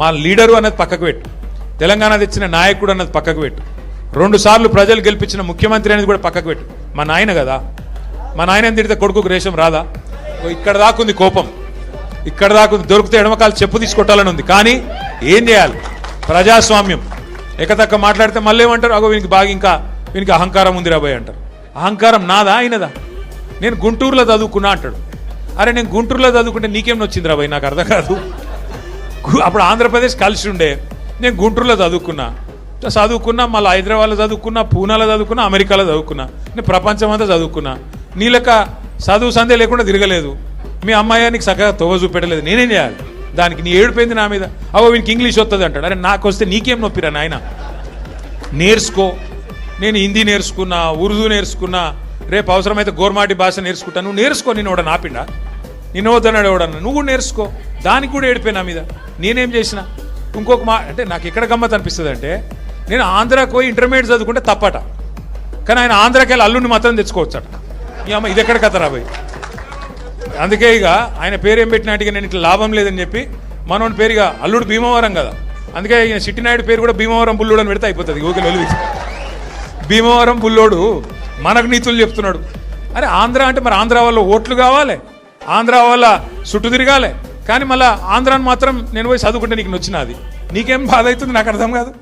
మా లీడరు అన్నది పక్కకు పెట్టు, తెలంగాణ తెచ్చిన నాయకుడు అన్నది పక్కకు పెట్టు, 2 సార్లు ప్రజలు గెలిపించిన ముఖ్యమంత్రి అనేది కూడా పక్కకు పెట్టు. మా నాయన కదా, మా నాయన తిడితే కొడుకుకు రేషం రాదా? ఇక్కడ దాకుంది కోపం, ఇక్కడ దాకుంది. దొరికితే ఎడమకాలు చెప్పు తీసుకొట్టాలని ఉంది. కానీ ఏం చేయాలి? ప్రజాస్వామ్యం. ఎకతక్క మాట్లాడితే మళ్ళీ ఏమంటారు? అగో వీనికి బాగా ఇంకా వీనికి అహంకారం ఉంది రాబోయ్ అంటారు. అహంకారం నాదా ఆయనదా? నేను గుంటూరులో చదువుకున్నా అంటాడు. అరే నేను గుంటూరులో చదువుకుంటే నీకేం వచ్చింది రాబోయ్? నాకు అర్థం కాదు. అప్పుడు ఆంధ్రప్రదేశ్ కలిసి ఉండే, నేను గుంటూరులో చదువుకున్నా, మళ్ళీ హైదరాబాద్లో చదువుకున్నా, పూనాలో చదువుకున్నా, అమెరికాలో చదువుకున్నా, నేను ప్రపంచం అంతా చదువుకున్నా. నీ లెక్క చదువు సందే లేకుండా తిరగలేదు. మీ అమ్మాయి నీకు చక్కగా తోవ చూపెట్టలేదు. నేనేం చేయాలి దానికి? నీ ఏడిపోయింది నా మీద. అవో వీనికి ఇంగ్లీష్ వస్తుంది అంటాడు. అరే నాకు వస్తే నీకేం నొప్పిరా నాయన? నేర్చుకో. నేను హిందీ నేర్చుకున్నా, ఉర్దూ నేర్చుకున్నా, రేపు అవసరమైతే గోర్మాటి భాష నేర్చుకుంటా. నువ్వు నేర్చుకో. నేను ఎవడ నాపిండా? నేను వద్దన్నాడు ఎవడన్నా? నువ్వు కూడా నేర్చుకో. దానికి కూడా ఏడిపోయి నా మీద. నేనేం చేసిన? ఇంకొక అంటే నాకు ఎక్కడ గమ్మత్ అనిపిస్తుంది అంటే, నేను ఆంధ్రాకి పోయి ఇంటర్మీడియట్ చదువుకుంటే తప్పట, కానీ ఆయన ఆంధ్రాకి వెళ్ళి అల్లుడిని మాత్రం తెచ్చుకోవచ్చట. ఈ అమ్మ ఇది ఎక్కడ కథ రాబోయ్? అందుకే ఇక ఆయన పేరు ఏం పెట్టినట్టుగా నేను ఇట్లా లాభం లేదని చెప్పి మనోని పేరుగా అల్లుడు భీమవరం కదా, అందుకే ఈయన చిట్టినాయుడు పేరు కూడా భీమవరం బుల్లోడు అని పెడితే అయిపోతుంది. ఊకే వెలుగు భీమవరం బుల్లోడు మనకు నీతులు చెప్తున్నాడు. అరే ఆంధ్ర అంటే మరి ఆంధ్ర వాళ్ళ ఓట్లు కావాలి, ఆంధ్ర వాళ్ళ చుట్టూ తిరగాలి, కానీ మళ్ళీ ఆంధ్రాని మాత్రం నేను పోయి చదువుకుంటే నీకు నచ్చినది. నీకేం బాధ అవుతుంది? నాకు అర్థం కాదు.